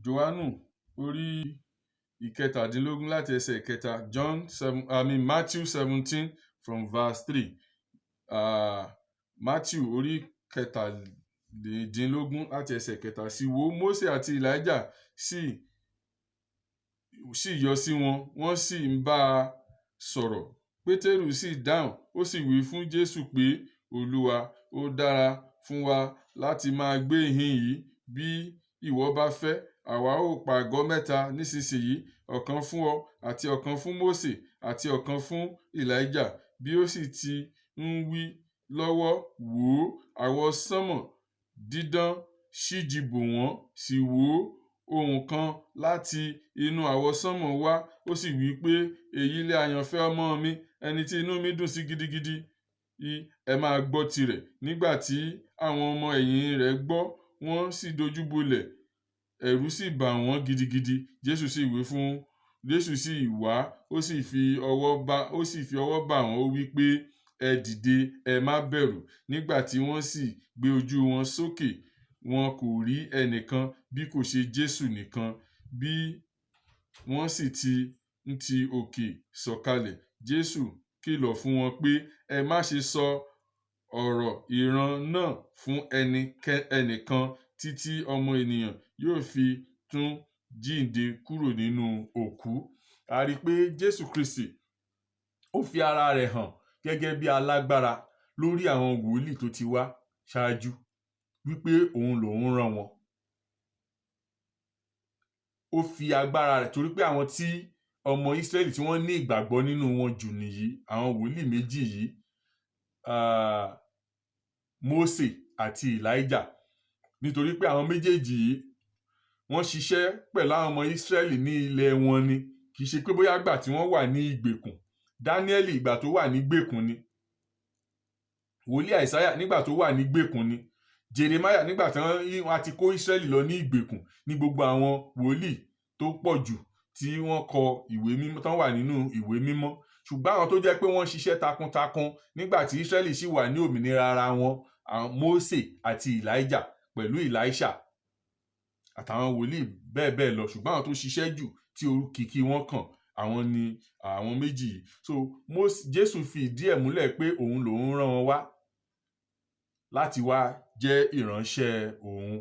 Jòhánù orí ìkẹtàdínlógún láti ẹsẹ̀ ìkẹta, Matthew 17 from verse 3. Matthew orí kẹtàdínlógún láti ẹsẹ̀ ìkẹta, sì wò, Mósè àti Elijah sì yọ sí wọn, wọ́n sì ń bá a sọ̀rọ̀. Pétérù sì dáhùn, ó sì wí fún Jésù pé, Olúwa, ó dára fún wa láti máa gbé ìhín yìí. Bí ìwọ bá fẹ́, àwa ó pàgọ́ mẹ́ta nísinsìnyí, ọ̀kan fún ọ, àti ọ̀kan fún Mósè, àti ọ̀kan fún Elijah. Bí ó sì ti ń wí lọ́wọ́, wò ó, àwọsánmọ̀ dídán ṣíji bò wọ́n, sì wò ó, ohùn kan láti inú àwọsánmọ̀ wá, ó sì wí pé, èyí lé àyànfẹ́ ọmọ mi, ẹni tí inú mi dùn sí gidigidi, ẹ máa gbọ́ tirẹ̀. Nígbà tí àwọn ọmọ ẹ̀yìn rẹ̀ gbọ́, wọ́n sì dojúbolẹ̀, ẹ̀rù sì bà wọ́n gidigidi. Jésù sì wá, ó sì fi ọwọ́ bà wọ́n, ó wí pé, ẹ dìde, ẹ má bẹ̀rù. Nígbà tí wọ́n sì gbé ojú wọn sókè, wọn kò rí ẹnìkan bí kò ṣe Jésù nìkan. Bí wọ́n sì ti òkè sọ̀kalẹ̀, Jésù kìlọ̀ fún wọn pé, ẹ má ṣe sọ ọ̀rọ̀ ìran náà fún ẹnìkan títí ọmọ ènìyàn yóò fi tún jíǹde kúrò nínú òkú. A rí pé Jésù Kristi ó fi ara rẹ̀ hàn gẹ́gẹ́ bí alágbára lórí àwọn wòlíì tó ti wá ṣáájú, wípé òun lòun rán wọn. Ó fi agbára rẹ̀, torí pé àwọn tí ọmọ Ísírẹ́lì tí wọ́n ní ìgbàgbọ́ nínú wọn jù nìyí, àwọn wòlíì méjì yìí, Mósè àti Elijah. Nítorí pé àwọn méjèèjì yìí wọ́n ṣiṣẹ́ pẹ̀lú àwọn ọmọ Ísírẹ́lì ní ilẹ̀ wọn ni, kì í ṣe pé bóyá ìgbà tí wọ́n wà ní ìgbèkùn. Dáníẹ́lì ìgbà tó wà ní ìgbèkùn ni. Wòlíì Àìsáyà nígbà tó wà ní ìgbèkùn ni. Jeremáyà nígbà tí wọ́n ti kó Ísírẹ́lì lọ ní ìgbèkùn, ní gbogbo àwọn wòlíì tó pọ̀ jù tí wọ́n kọ ìwé mímọ́, tán wà nínú ìwé mímọ́. Ṣùgbọ́n àwọn tó jẹ́ pé wọ́n ṣiṣẹ́ takuntakun nígbà tí Ísírẹ́lì sì wà ní òmìnira ara wọn, àwọn Mósè àti Elijah pẹ̀lú Elisha àtàwọn wòlíì bẹ́ẹ̀ bẹ́ẹ̀ lọ. Ṣùgbọ́n àwọn tó ṣiṣẹ́ jù tí òkìkí wọn kàn, àwọn ni àwọn méjì yìí. So Jésù fi ìdí ẹ̀ múlẹ̀ pé òun lòun rán wọn wá láti wá jẹ́ ìránṣẹ́ òun.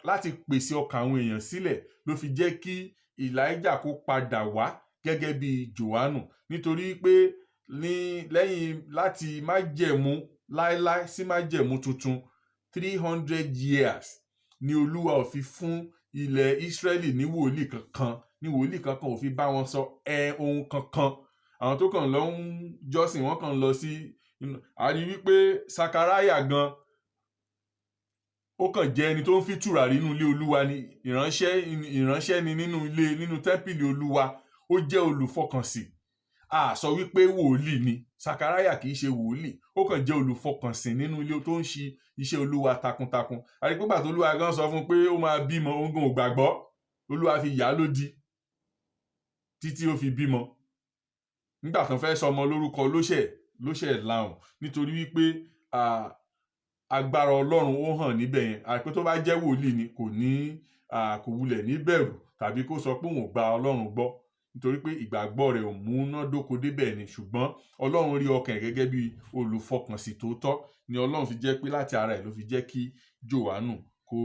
Láti pèsè ọkàn àwọn èèyàn sílẹ̀ ló fi jẹ́ kí Elijah kó padà wá gẹ́gẹ́ bí Jòhánù. Nítorí pé lẹ́yìn láti májẹ̀mú láéláé sí májẹ̀mú tuntun, 300 years ni Olúwa ò fi fún ilẹ̀ Ísírẹ́lì ní wòlíì kankan ò fi bá wọn sọ ohun kankan. Àwọn tó kàn lọ ń jọ́sìn, wọ́n kàn lọ sí a rí wípé Sakaraya gan, ó kàn jẹ́ ẹni tó ń fi tùràrí nínú ilé Olúwa ni, ìránṣẹ́ ni nínú tẹ́ḿpìlì Olúwa, ó jẹ́ olùfọkànsìn. A sọ wípé wòlíì ni Sakaraya, kì í ṣe wòlíì, ó kàn jẹ́ olùfọkànsìn nínú ilé tó ń ṣe iṣẹ́ Olúwa takuntakun. A rí pé gbà tó Olúwa gan sọ fún pé ó máa bímọ, òun gan ò gbàgbọ́. Olúwa fi yà á lódì títí ó fi bímọ. Nígbà tán fẹ́ sọmọ lórúkọ ló ṣẹ̀ lahùn, nítorí wípé agbára Ọlọ́run ó hàn níbẹ̀ yẹn. A rí pé tó bá jẹ́ wòlíì ni kò wulẹ̀ ní bẹ̀rù tàbí kó sọ pé òun ò gba Ọlọ́run gbọ́, nítorí pé ìgbàgbọ́ rẹ̀ ò múnádóko débẹ̀ ni. Ṣùgbọ́n Ọlọ́run rí ọkàn ẹ̀ gẹ́gẹ́ bí olùfọkànsìn tòótọ́, ni Ọlọ́run fi jẹ́ pé láti ara ẹ̀ ló fi jẹ́ kí Jòhánù kó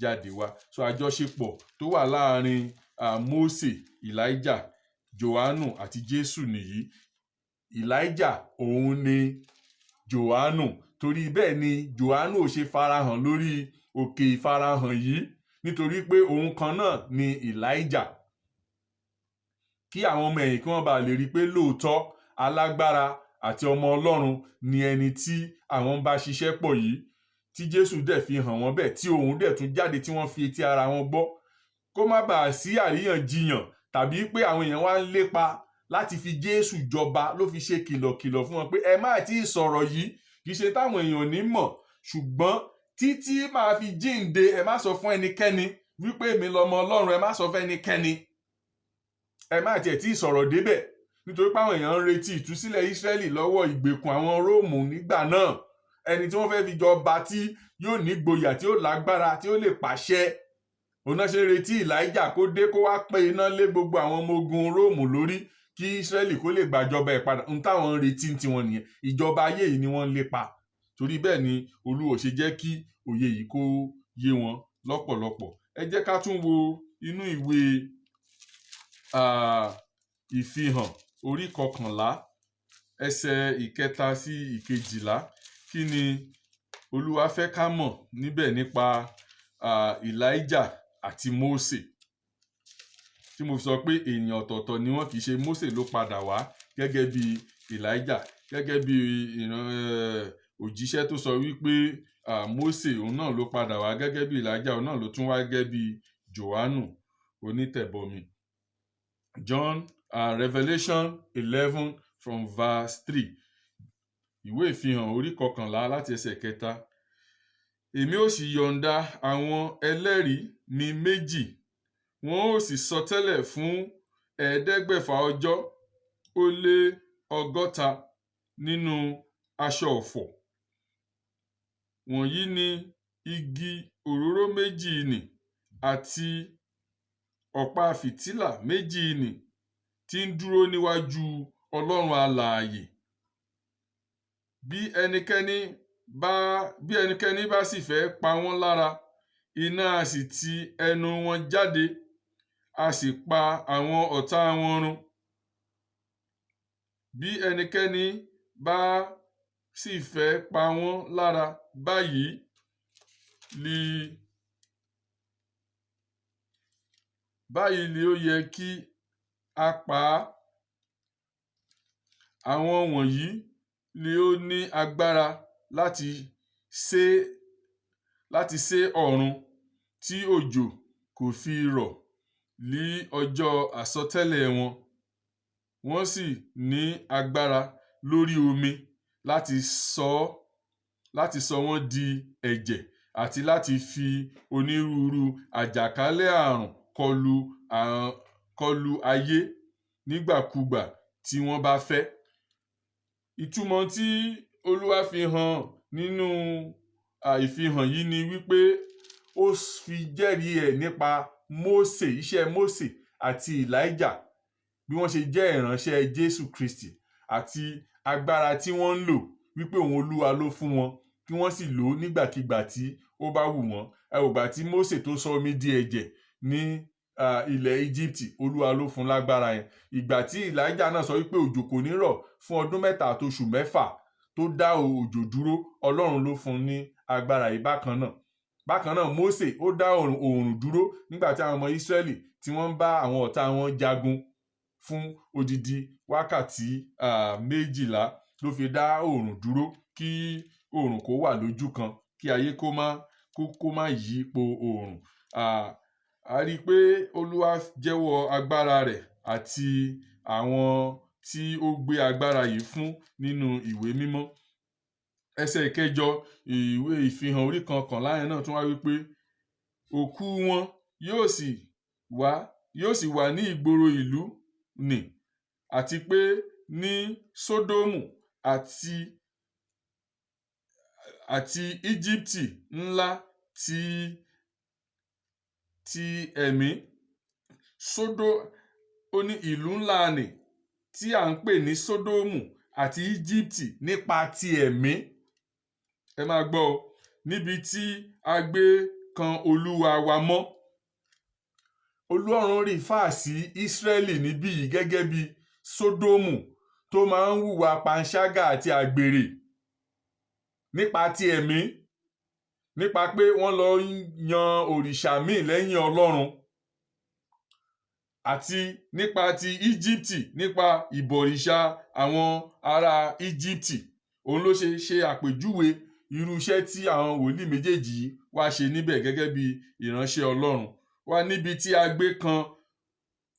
jáde wá. So àjọṣepọ̀ tó wà láàrin Mósè, Elijah, Jòhánù àti Jésù nìyí. Elijah òun ni Jòhánù, torí bẹ́ẹ̀ ni Jòhánù ò ṣe farahàn lórí òkè ìfarahàn yìí, nítorí pé òun kan náà ni Elijah. Kí àwọn ọmọ ẹ̀yìn kí wọ́n bá lè rí pé lóòótọ́ alágbára àti ọmọ Ọlọ́run ni ẹni tí àwọn bá ṣiṣẹ́ pọ̀ yìí, tí Jésù dẹ̀ fi hàn wọ́n bẹ́ẹ̀, tí òun dẹ̀ tún jáde tí wọ́n fi etí ara wọn gbọ́. Kó má bàa sí àríyànjiyàn tàbí pé àwọn èèyàn wá ń lépa láti fi Jésù jọba, ló fi ṣe kìlọ̀kìlọ̀ fún wọn pé ẹ má tí ì sọ̀rọ̀ yìí, kì í ṣe táwọn èèyàn ò ní mọ̀, ṣùgbọ́n títí máa fi jíǹde, ẹ má sọ fún ẹnikẹ́ni wípé èmi lọmọ Ọlọ́run, ẹ má sọ fún ẹnikẹ́ni. Ẹ má tiẹ̀ tí ì sọ̀rọ̀ débẹ̀, nítorí pé àwọn èèyàn ń retí ìtúsílẹ̀ Ísírẹ́lì lọ́wọ́ ìgbèkùn àwọn Róòmù nígbà náà. ẹni tí wọ́n fẹ́ fi jọba tí yóò ní gboyà, tí ó lágbára, tí ó lè pàṣẹ. Òun náà ṣe ń retí Elijah kó dé kó wá pé iná lé gbogbo àwọn ọmọ ogun Róòmù lórí kí Ísírẹ́lì kó lè gbàjọba ẹ̀ padà. Ohun táwọn ń retí tiwọn nìyẹn. Ìjọba ayé yìí ni wọ́n ń lépa. Torí bẹ́ẹ̀ ni Olúwa ò ṣe jẹ́ kí òye yìí kó yé wọn lọ́pọ̀lọpọ̀. Ẹ jẹ́ ká tún wo inú ìwé ìfihàn orí 11 ẹsẹ̀ 3 sí 12. Kí ni Olúwa fẹ́ ká mọ̀ níbẹ̀ nípa Elijah àti Mósè? Tí mo fi sọ pé èèyàn ọ̀tọ̀ọ̀tọ̀ ni wọ́n, kì í ṣe Mósè ló padà wá gẹ́gẹ́ bí Elijah, gẹ́gẹ́ bí òjíṣẹ́ tó sọ wípé Mósè òun náà ló padà wá gẹ́gẹ́ bí Elijah, òun náà ló tún wá gẹ́gẹ́ bí Jòhánù onítẹ̀bọmi. Revelation 11 from verse 3. Ìwé ìfihàn orí 11 láti ẹsẹ̀ 3. Èmi ó sì yọ̀ǹda àwọn ẹlẹ́rìí mi 2, wọn ó sì sọtẹ́lẹ̀ fún 500 ọjọ́ ó lé 60 nínú aṣọ ọ̀fọ̀. Wọ̀nyí ni igi òróró 2 nì àti ọ̀pá fìtílà 2 nì tí ń dúró níwájú Ọlọ́run alààyè. Bí ẹnikẹ́ni bá sì fẹ́ pa wọ́n lára, iná a sì ti ẹnu wọn jáde, a sì pa àwọn ọ̀tá wọn run. Bí ẹnikẹ́ni bá sì fẹ́ pa wọ́n lára, báyìí ni ó yẹ kí a pa á. Àwọn wọ̀nyí ni ó ní agbára láti sé ọ̀run tí òjò kò fi rọ̀ ní ọjọ́ àsọtẹ́lẹ̀ wọn. Wọ́n sì ní agbára lórí omi láti sọ wọ́n di ẹ̀jẹ̀ àti láti fi onírúurú àjàkálẹ̀ àrùn kọlu ayé nígbàkúgbà tí wọ́n bá fẹ́. Ìtumọ̀ tí Olúwa fi hàn nínú ìfihàn yìí ni wípé ó fi jẹ́rìí ẹ̀ nípa Mósè, iṣẹ́ Mósè àti Elijah, bí wọ́n ṣe jẹ́ ìránṣẹ́ Jésù Kristi, àti agbára tí wọ́n ń lò, wípé òun Olúwa ló fún wọn kí wọ́n sì lò ó nígbàkigbà tí ó bá wù wọ́n. Ẹ wò gbà tí Mósè tó sọ omi di ẹ̀jẹ̀ ní ilẹ̀ Egypt, Olúwa ló fún lágbára yẹn. Ìgbà tí Elijah náà sọ wípé òjò kò ní rọ̀ fún ọdún 3 àti oṣù 6 tó dá òjò dúró, Ọlọ́run ló fún ní agbára yìí bákan náà. Mósè ó dá oòrùn dúró nígbà tí àwọn ọmọ Ísírẹ́lì tí wọ́n ń bá àwọn ọ̀tá wọn jagun fún odidi wákàtí 12 ló fi dá oòrùn dúró kí oòrùn kó wà lójú kan, kí ayé kó má yípo oòrùn. A rí i pé Olúwa jẹ́wọ́ agbára rẹ̀ àti àwọn tí ó gbé agbára yìí fún nínú ìwé mímọ́. Ẹsẹ̀ 8 ìwé ìfihàn orí 11 yẹn náà tún wá wípé òkú wọn yóò sì wà ní ìgboro ìlú nì, àti pé ní Sódómù àti Íjíbítì ńlá ti ẹ̀mí. Ó ní ìlú ńlá nì tí à ń pè ní Sódómù àti Íjíbítì nípa ti ẹ̀mí. Ẹ máa gbọ́ o, níbi tí a gbé kan Olúwa wa mọ́. Ọlọ́run rí fáà sí Ísírẹ́lì níbí yìí gẹ́gẹ́ bí Sódómù tó máa ń hùwà panṣágà àti àgbèrè nípa ti ẹ̀mí, nípa pé wọ́n lọ yan òrìṣà míì lẹ́yìn Ọlọ́run, àti nípa ti Íjíbítì, nípa ìbọ̀rìṣà àwọn ará Íjíbítì. Òun ló ṣe àpèjúwe irú iṣẹ́ tí àwọn wòlíì méjèèjì wá ṣe níbẹ̀ gẹ́gẹ́ bí ìránṣẹ́ Ọlọ́run. Wá níbi tí a gbé kan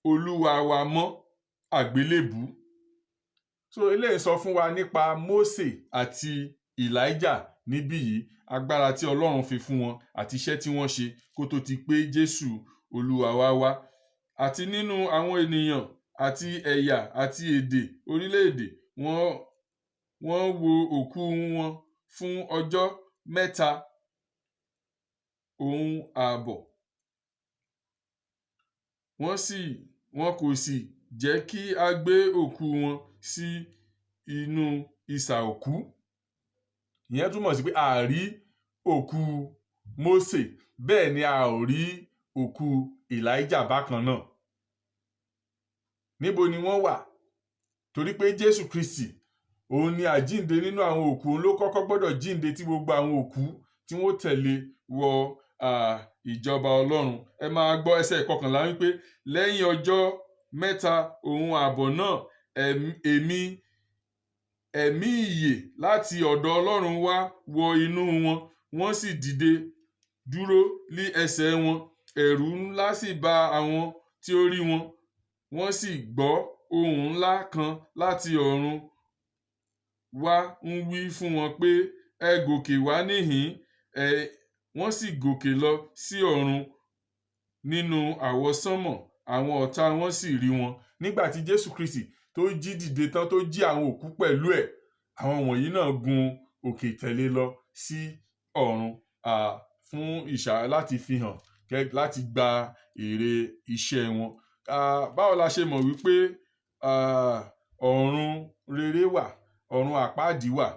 Olúwa wa mọ́ àgbélébùú. Eléyìí sọ fún wa nípa Mósè àti Elijah níbí yìí, agbára tí Ọlọ́run fi fún wọn àti iṣẹ́ tí wọ́n ṣe kó tó ti pé Jésù Olúwa wa wá. Àti nínú àwọn ènìyàn àti ẹ̀yà àti èdè orílẹ̀-èdè, wọ́n wo òkú wọn fún ọjọ́ 3 òun ààbọ̀. Wọn kò sì jẹ́ kí a gbé òkú wọn sí inú isà òkú. Ìyẹn túmọ̀ sí pé a rí òkú Mósè, bẹ́ẹ̀ ni a ò rí òkú Èlíjà bákan náà. Níbo ni wọ́n wà? Torí pé Jésù Kristi òun ni àjíǹde nínú àwọn òkú, òun ló kọ́kọ́ gbọ́dọ̀ jíǹde tí gbogbo àwọn òkú tí wọ́n tẹ̀lé wọ ìjọba Ọlọ́run. Ẹ máa gbọ́ ẹsẹ̀ 11 wípé lẹ́yìn ọjọ́ 3 òun ààbọ̀ náà ẹ̀mí ìyè láti ọ̀dọ̀ Ọlọ́run wá wọ inú wọn, wọ́n sì dìde dúró lí ẹsẹ̀ wọn. Ẹ̀rù ńlá sì bá àwọn tí ó rí wọn. Wọ́n sì gbọ́ ohùn ńlá kan láti ọ̀run wá ń wí fún wọn pé ẹ gòkè wá níhìn-ín. Wọ́n sì gòkè lọ sí ọ̀run nínú àwọsánmọ̀, àwọn ọ̀tá wọn sì rí wọn. Nígbà tí Jésù Kristi tó jí dìde tán, tó jí àwọn òkú pẹ̀lú ẹ̀, àwọn wọ̀nyí náà gun òkè tẹ̀lé lọ sí ọ̀run fún láti fi hàn, láti gba èrè iṣẹ́ wọn. Báwo la ṣe mọ̀ wípé ọ̀run rere wà, ọ̀run àpáàdì wà?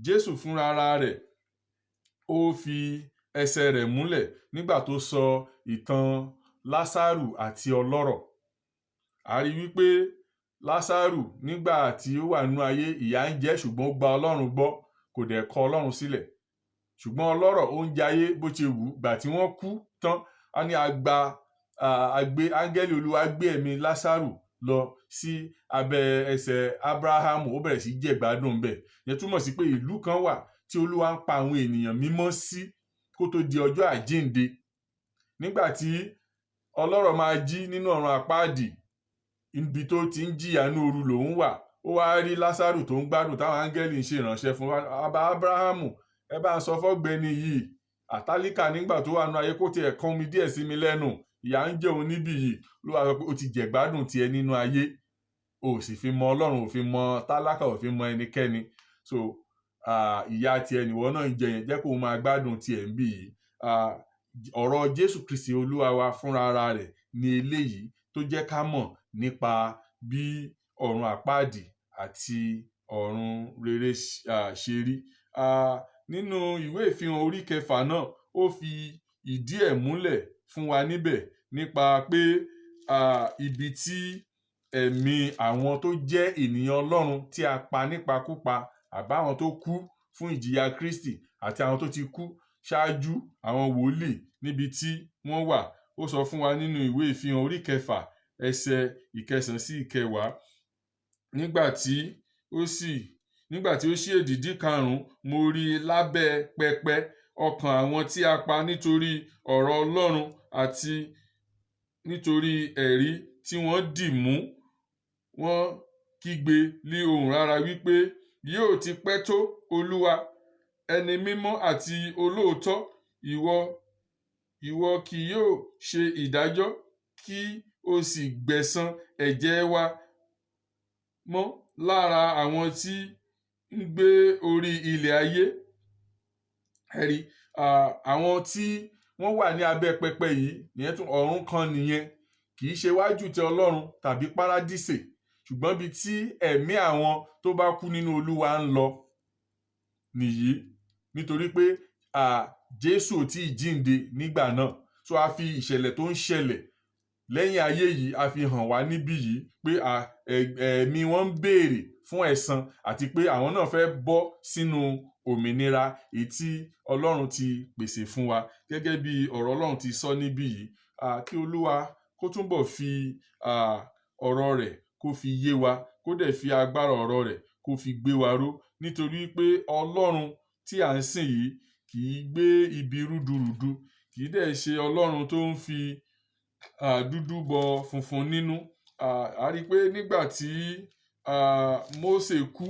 Jésù fúnra rẹ̀ ó fi ẹsẹ̀ rẹ̀ múlẹ̀ nígbà tó sọ ìtàn Lásárù àti ọlọ́rọ̀. A rí wípé Lásárù nígbà tí ó wà nínú ayé, ìyà ń jẹ, ṣùgbọ́n ó gba Ọlọ́run gbọ́, kò dẹ̀ kọ̀ Ọlọ́run sílẹ̀. Ṣùgbọ́n ọlọ́rọ̀ ó ń jayé bó ṣe wù. Gbà tí wọ́n kú tán, a ní áńgẹ́lì Olúwa gbé ẹ̀mí Lásárù lọ sí abẹ́ ẹsẹ̀ Ábúráhámù, ó bẹ̀rẹ̀ sí jẹ̀gbádùn bẹ̀. Ìyẹn túmọ̀ sí pé ìlú kan wà tí Olúwa ń pa àwọn ènìyàn mímọ́ sí kó tó di ọjọ́ àjíǹde. Nígbà tí ọlọ́rọ̀ máa jí nínú ọ̀run àpáàdì, ibi tó ti ń jìyà ní ooru lòun wà. Ó wá rí Lásárù tó ń gbádùn, táwọn áńgẹ́lì ń ṣe ìránṣẹ́ fún Ábúráhámù, ẹ bá ń sọ fọ́gbẹ́ni yìí, àtálíkà nígbà tó wà nínú ayé, kó tiẹ̀ kán omi díẹ̀ sí mi lẹ́nu, ìyà ń jẹ òun níbí yìí. Olúwa sọ pé ó ti jẹ̀gbádùn tiẹ̀ nínú ayé, ó sì fi mọ Ọlọ́run, ò fi mọ tálákà, ò fi mọ ẹnikẹ́ni. So ìyà tiẹ̀ nìwọ náà ń jẹ yẹn, jẹ́ kó máa gbádùn tiẹ̀ ń bí yìí. Ọ̀rọ̀ Jésù Kristi Olúwa wa fúnra ara rẹ̀ ni eléyìí tó jẹ́ ká mọ̀ nípa bí ọ̀run àpáàdì àti ọ̀run rere ṣe rí. Nínú ìwé ìfihàn orí 6 náà, ó fi ìdí ẹ̀ múlẹ̀ fún wa níbẹ̀ nípa pé ibi tí ẹ̀mí àwọn tó jẹ́ ènìyàn Ọlọ́run tí a pa nípakúpa, àbáwọn tó kú fún ìjìyà Kristi àti àwọn tó ti kú ṣáájú, àwọn wòlíì, níbi tí wọ́n wà. Ó sọ fún wa nínú ìwé ìfihàn orí 6 ẹsẹ̀ 9 sí 10. Nígbà tí ó ṣí èdìdì 5, mo rí lábẹ́ pẹpẹ ọkàn àwọn tí a pa nítorí ọ̀rọ̀ Ọlọ́run àti nítorí ẹ̀rí tí wọ́n dì mú. Wọ́n kígbe ní ohùn rara wípé, yóò ti pẹ́ tó, Olúwa, ẹni mímọ́ àti olóòótọ́, ìwọ kì yóò ṣe ìdájọ́ kí o sì gbẹ̀san ẹ̀jẹ̀ wa mọ́ lára àwọn tí ń gbé orí ilẹ̀ ayé. Ẹ̀rí, àwọn tí wọ́n wà ní abẹ́ pẹpẹ yìí, ìyẹn tún ọ̀run kan nìyẹn. Kì í ṣe wájú tẹ Ọlọ́run tàbí párádísè, ṣùgbọ́n bí tí ẹ̀mí àwọn tó bá kú nínú Olúwa ń lọ nìyí. Nítorí pé Jésù ò tí ì jíǹde nígbà náà. So a fi ìṣẹ̀lẹ̀ tó ń ṣẹlẹ̀ lẹ́yìn ayé yìí, a fi hàn wá níbí yìí pé ẹ̀mí wọn ń béèrè fún ẹ̀san, àti pé àwọn náà fẹ́ bọ́ sínú òmìnira èyí tí Ọlọ́run ti pèsè fún wa, gẹ́gẹ́ bí ọ̀rọ̀ Ọlọ́run ti sọ níbí yìí. Kí Olúwa kó túnbọ̀ fi ọ̀rọ̀ rẹ̀ kó fi yé wa, kó dẹ̀ fi agbára ọ̀rọ̀ rẹ̀ kó fi gbé wa ró. Nítorí pé Ọlọ́run tí à ń sìn yìí kì í gbé ibi rúdurùdu, kì í dẹ̀ ṣe Ọlọ́run tó ń fi dúdú bọ funfun nínú. A rí pé nígbà tí Mósè kú,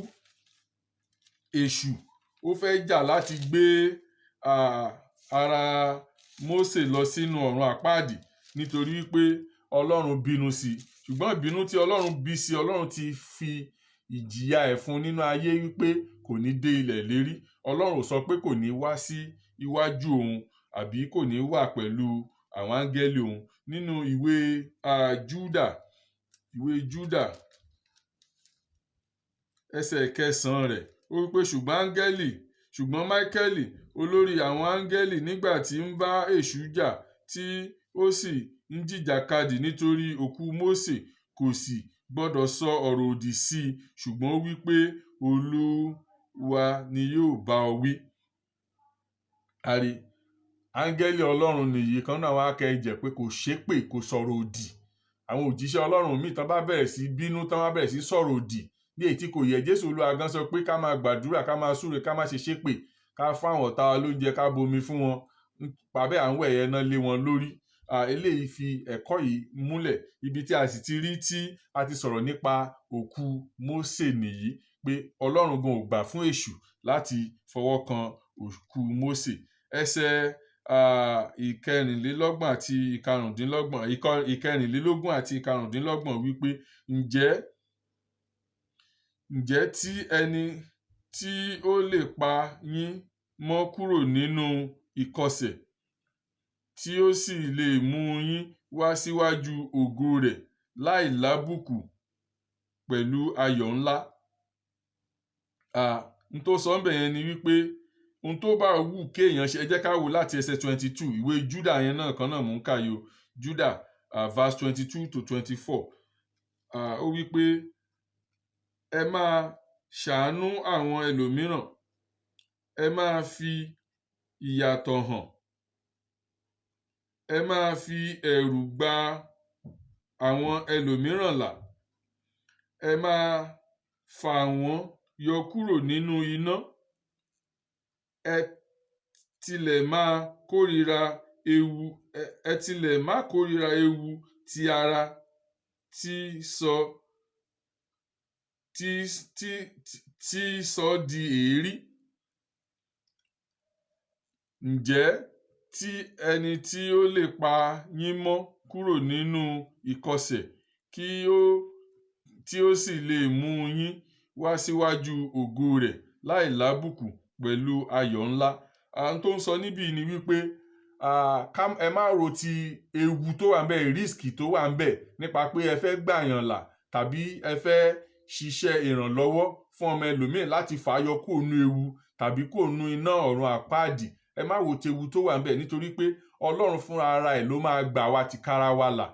èṣù ó fẹ́ jà láti gbé ara Mósè lọ sínú ọ̀run àpáàdì, nítorí pé Ọlọ́run bínú sí i. Ṣùgbọ́n ìbínú tí Ọlọ́run bí sí, Ọlọ́run ti fi ìjìyà ẹ̀ fún nínú ayé wípé kò ní dé ilẹ̀ ìlérí. Ọlọ́run ò sọ pé kò ní wá sí iwájú òun àbí kò ní wà pẹ̀lú àwọn áńgẹ́lì òun. Nínú ìwé Júdà ẹsẹ̀ 9 rẹ̀ ó wípé ṣùgbọ́n Máíkẹ́lì olórí àwọn áńgẹ́lì nígbà tí ń bá èṣù jà tí ó sì ń jìjàkadì nítorí òkú Mósè, kò sì gbọdọ̀ sọ ọ̀rọ̀ òdì sí i, ṣùgbọ́n ó wípé Olúwa ni yóò bá ọ wí. Àrí áńgẹ́lì Ọlọ́run nìyí kan náà wá kẹ́jẹ̀ pé kò ṣépè, kò sọ̀rọ̀ òdì. Àwọn òjíṣẹ́ Ọlọ́run míì tán bá bẹ̀rẹ̀ sí bínú, tán bá bẹ̀rẹ̀ sí sọ̀rọ̀ òdì ní èyí tí kò yẹ, Jésù Olúwa gan sọ pé ká máa gbàdúrà, ká máa súre, ká má ṣe ṣépè, ká fún àwọn ọ̀tá wa lóúnjẹ, ká bomi fún wọn, pàbẹ́ à ń wẹ̀ ẹ̀yẹ náà lé wọn lórí. Eléyìí fi ẹ̀kọ́ yìí múlẹ̀. Ibi tí a sì ti rí tí a ti sọ̀rọ̀ nípa òkú Mósè nìyí, pé Ọlọ́run gan ò gbà fún èṣù láti fọwọ́ kan òkú Mósè. Ẹsẹ̀ ìkẹrìnlélógún àti ìkarùndínlọ́gbọ̀n wípé ǹjẹ́ tí ẹni tí ó lè pa yín mọ́ kúrò nínú ìkọ̀sẹ̀, tí ó sì lè mú yín wá síwájú ògo rẹ̀ láì lábùkù pẹ̀lú ayọ̀ ńlá. N tó sọ ńbẹ̀ yẹn ni wípé ohun tó bá wù kéèyàn ṣe, ẹ jẹ́ ká wò láti ẹsẹ̀ 22 ìwé Júdà yẹn náà kan náà mò ń kà yìí o. Júdà verse 22 to 24. Ó wípé ẹ máa ṣàánú àwọn ẹlòmíràn, ẹ máa fi ìyàtọ̀ hàn, ẹ máa fi ẹ̀rù gba àwọn ẹlòmíràn là, ẹ máa fà wọ́n yọ kúrò nínú iná, ẹ tilẹ̀ má kórìíra ewu ti ara tí sọ di èérí. Ǹjẹ́ tí ẹni tí ó lè pa yín mọ́ kúrò nínú ìkọ̀sẹ̀ tí ó sì lè mú yín wá síwájú ògo rẹ̀ láì lábùkù pẹ̀lú ayọ̀ ńlá. Ohun tó ń sọ níbí ni wípé ẹ má ro ti ewu tó wà ńbẹ̀, risk tó wà ńbẹ̀ nípa pé ẹ fẹ́ gbàyàn là tàbí ẹ fẹ́ ṣiṣẹ́ ìrànlọ́wọ́ fún ọmọ ẹlòmíì láti fàáyọ kúrò nínú ewu tàbí kúrò nínú iná ọ̀run àpáàdì. Ẹ má wo ti ewu tó wà ńbẹ̀, nítorí pé Ọlọ́run fúnra ara ẹ̀ ló máa gbà wá tìkára wa là.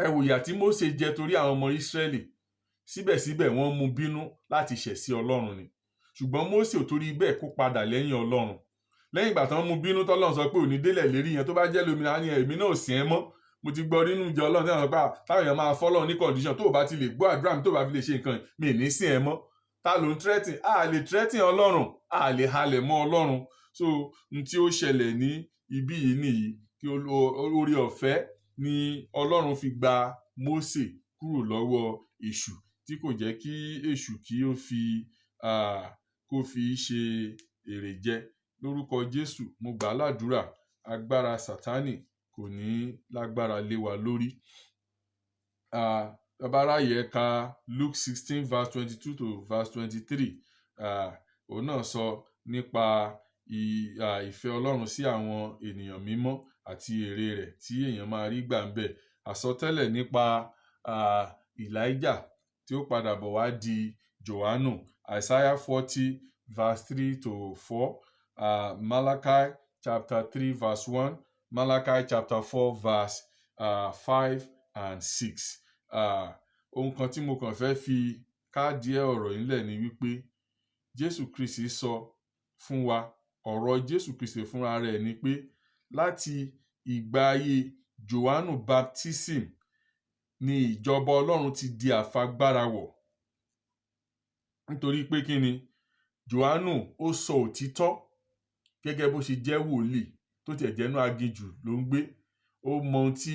Ẹ wò ìyà tí Mósè jẹ torí àwọn ọmọ Ísírẹ́lì, síbẹ̀síbẹ̀ wọ́n mú bínú láti ṣẹ̀ sí Ọlọ́run ni. Ṣùgbọ́n Mósè ò torí bẹ́ẹ̀ kó padà lẹ́yìn Ọlọ́run. Lẹ́yìn ìgbà tán mú bínú tọ́lọ́run sọ pé òní délẹ̀ lérí yẹn, tó bá jẹ́ lómìnira ní èmi náà ò sìn ẹ́ mọ́. Mo ti gbọ́ nínú ìjọ Ọlọ́run tí wọ́n sọ pé táwọn èèyàn máa fọ́lọ́run ní condition, tó o bá ti lè gbọ́ àdúrà mi, tó o bá fi lè ṣe nǹkan mi ì ní sìn ẹ́ mọ́. Ta ló ń threaten? A lè threaten Ọlọ́run, a lè halẹ̀ mọ́ Ọlọ́run. So n tí ó ṣẹlẹ̀ ní ibí yìí nìyí, kí oore ọ̀fẹ́ ni Ọlọ́run fi gba Mósè kúrò lọ́wọ́ èṣù, tí kò jẹ́ kí èṣù kí ó fi ṣe èrè jẹ. Lórúkọ Jésù mo gbà ládùúrà, agbára Sátánì kò ní lágbára lé wa lórí. Bàbá ráyè ẹ ka Luke 16 verse 22 to verse 23. Òun náà sọ nípa ìfẹ́ Ọlọ́run sí àwọn ènìyàn mímọ́ àti èrè rẹ̀ tí èèyàn máa rí gbà ń bẹ̀. Àsọtẹ́lẹ̀ nípa Elijah tí ó padà bọ̀ wá di Jòhánù, Isaiah 40 verse 3 to 4, Malachi chapter 3 verse 1, Malachi chapter 4 verse 5 and 6. Ohun kan tí mo kàn fẹ́ fi káàdì ọ̀rọ̀ yìí lẹ̀ ni wípé Jésù Kristi sọ fún wa, ọ̀rọ̀ Jésù Kristi fúnra rẹ̀ ni pé láti ìgbà ayé Jòhánù baptism ni ìjọba Ọlọ́run ti di àfagbára wọ̀. Nítorí pé kí ni? Jòhánù ó sọ òtítọ́ gẹ́gẹ́ bó ṣe jẹ́ wòlíì, tó tiẹ̀ jẹ́nú aginjù ló ń gbé. Ó mọ ohun tí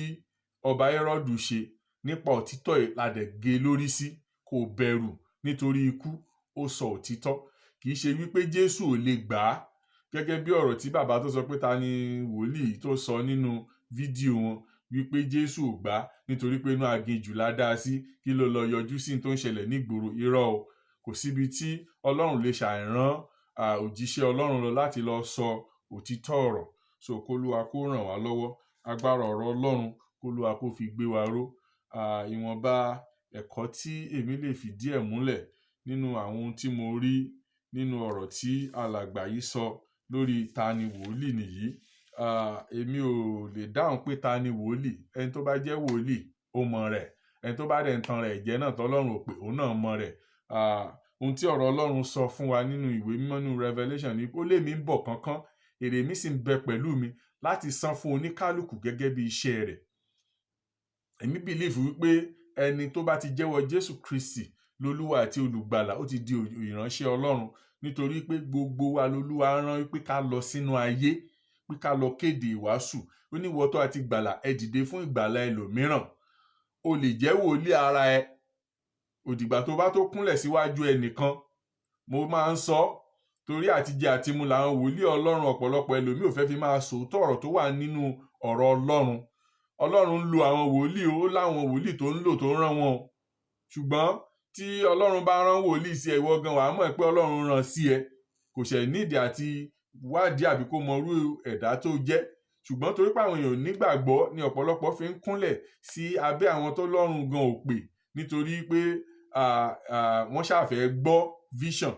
ọba Hẹ́rọ́dù ṣe, nípa òtítọ́ ìladẹ̀ gé lórí sí, kò bẹ̀rù nítorí ikú, ó sọ òtítọ́. Kì í ṣe wípé Jésù ò lè gbà á, gẹ́gẹ́ bí ọ̀rọ̀ tí bàbá tó sọ pé ta ni wòlíì tó sọ nínú fídíò wọn, wípé Jésù ò gbà á nítorí pé inú aginjù la dá sí, kí ló lọ yọjú sí tó ń ṣẹlẹ̀ nígboro. Irọ́ o, kò síbi tí ọlọ́run lè ṣàìrán òjíṣẹ́ ọlọ́run lọ láti lọ sọ òtítọ́ ọ̀rọ̀. So kólúwa kó ràn wá lọ́wọ́, agbára ọ̀rọ̀ ọlọ́run kólúwa kó fi gbé wa ró. Ìwọ̀nba ẹ̀kọ́ tí èmi lè fìdí ẹ̀ múlẹ̀ nínú àwọn ohun tí mo rí nínú ọ̀rọ̀ tí alàgbà yìí sọ lórí ta ni wòlíì nìyí. Èmi ò lè dáhùn pé ta ni wòlíì. Ẹni tó bá jẹ́ wòlíì ó mọ rẹ̀, ẹni tó bá dẹ̀ ń tan rẹ̀ jẹ́ náà tọ́lọ́run ò pè, òun náà mọ rẹ̀. Ohun tí ọ̀rọ̀ ọlọ́run sọ fún wa nínú ìwé mímọ́ nínú Revelation ni ó lé mi ń bọ̀ kánkán, èrè mi sì ń bẹ pẹ̀lú mi láti san fún oníkálùkù gẹ́gẹ́ bí iṣẹ́ rẹ̀. Èmi believe wípé ẹni tó bá ti jẹ́wọ́ Jésù Kristi lolúwa àti olùgbàlà ó ti di ìránṣẹ́ ọlọ́run, nítorí pé gbogbo wa lolúwa rán wípé ká lọ sínú ayé, pé ká lọ kéde ìwàásù. Ó ní ìwọ tó àti gbàlà, ẹ dìde fún ìgbàlà ẹlòmíràn. O lè jẹ́ wòlíì ara ẹ, òdìgbà tó bá tó kúnlẹ̀ síwájú ẹnìkan. Mo máa ń sọ, torí àtijẹ àtimu làwọn wòlíì ọlọ́run ọ̀pọ̀lọpọ̀ ẹlòmíì ò fẹ́ fi máa sòótọ́ ọ̀rọ̀ tó wà nínú ọ̀rọ̀ ọlọ́run. Ọlọ́run ń lo àwọn wòlíì, ó láwọn wòlíì tó ń lò tó ń rán wọn. Ṣùgbọ́n tí ọlọ́run bá rán wòlíì sí ẹ, ìwọ gan wàá mọ̀ pé ọlọ́run rán sí ẹ. Kò ṣẹ̀ nídìí àti wádìí àbí kó mọ irú ẹ̀dá tó jẹ́. Ṣùgbọ́n torí pé àwọn èèyàn nígbàgbọ́ ni ọ̀pọ̀lọpọ̀ fi ń kúnlẹ̀ sí abẹ́ àwọn tó lọ́run gan ò pè, nítorí pé wọ́n ṣàfẹ́ gbọ́ vision.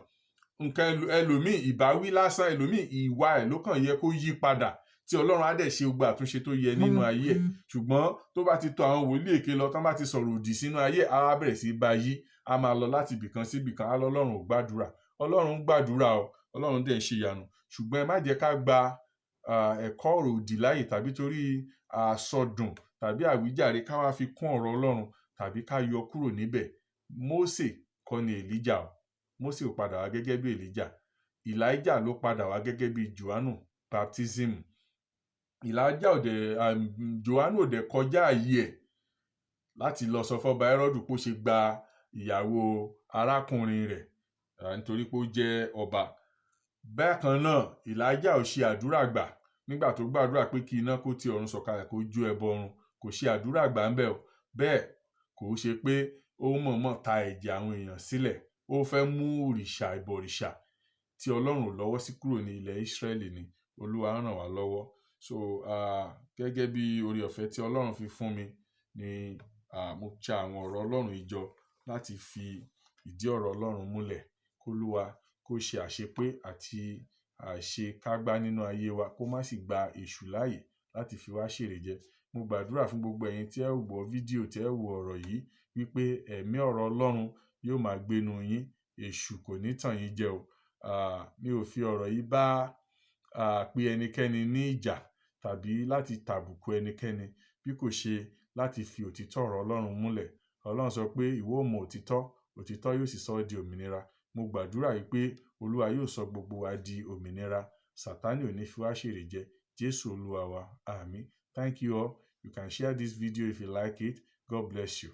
Nǹkan ẹlòmíì ìbáwí lásán, ẹlòmíì ìwà ẹ̀ ló kàn yẹ kó yí padà, tí ọlọ́run á dẹ̀ ṣe gbogbo àtúnṣe tó yẹ nínú ayé ẹ̀. Ṣùgbọ́n tó bá ti tọ̀ àwọn wòlíì èké lọ, tán bá ti sọ̀rọ̀ òdì sínú ayé, á bẹ̀rẹ̀ sí bá yí, á máa lọ láti ibìkan sí ibìkan, á lọ́lọ́run ò gbàdúrà. Ọlọ́run ń gbàdúrà o, ọlọ́run dẹ̀ ń ṣe ìyanu. Ṣùgbọ́n ẹ má jẹ́ ká gba ẹ̀kọ́ ọ̀rọ̀ òdì láyè, tàbí torí àsọdùn tàbí àwíjàre ká wá fi kún ọ̀rọ̀ ọlọ́run tàbí ká yọ kúrò níbẹ̀. Mósè kọ́ ni Èlíjà o. Mósè ò padà wá gẹ́gẹ́ bí Èlíjà. Èlíjà ló padà wá gẹ́gẹ́ bí Jòhánù baptism. Jòhánù ò dẹ̀ kọjá ààyè ẹ̀ láti lọ sọ fọ́ba Hẹ́rọ́dù pé ó ṣe gba ìyàwó arákùnrin rẹ̀ nítorí pé ó jẹ́ ọba. Bákan náà, Èlíjà ò ṣe àdúrà gbà nígbà tó gbàdúrà pé kí iná kó ti ọ̀run sọ̀kalẹ̀ kó jó ẹbọ run. Kò ṣe àdúrà gbà ń bẹ̀ o. Bẹ́ẹ̀ kò ṣe pé ó mọ̀ọ́mọ̀ ta ẹ̀jẹ̀ àwọn èèyàn sílẹ̀. Ó fẹ́ mú òrìṣà ìbọ̀rìṣà tí ọlọ́run ò lọ́wọ́ sí kúrò ní ilẹ̀ Ísírẹ́lì ni. Olúwa ràn wá lọ́wọ́. So gẹ́gẹ́ bí oore ọ̀fẹ́ tí ọlọ́run fi fún mi ni mo cha àwọn ọ̀rọ̀ ọlọ́run ìjọ láti fi ìdí ọ̀rọ̀ ọlọ́run múlẹ̀. Kólúwa kó ṣe àṣepé àti àṣekágbá nínú ayé wa, kó má sì gba èṣù láàyè láti fi wá ṣèrè jẹ. Mo gbàdúrà fún gbogbo ẹ̀yin tí ẹ wò fídíò, tí ẹ wò ọ̀rọ̀ yìí, wípé ẹ̀mí ọ̀rọ̀ ọlọ́run yóò máa gbénu yín, èṣù kò ní tàn yín jẹ o. Mi ò fi ọ̀rọ̀ yìí bá pe ẹnikẹ́ni ní ìjà tàbí láti tàbùkù ẹnikẹ́ni, bí kò ṣe láti fi òtítọ́ ọ̀rọ̀ ọlọ́run múlẹ̀. Ọlọ́run sọ pé ìwọ ó mọ òtítọ́, òtítọ́ yóò sì sọ ọ́ di òmìnira. Mo gbàdúrà wípé Olúwa yóò sọ gbogbo wa di òmìnira. Sátánì ò ní fi wá ṣèrè jẹ. Jésù Olúwa wa. Àmín. Thank you all. You can share this video if you like it. God bless you.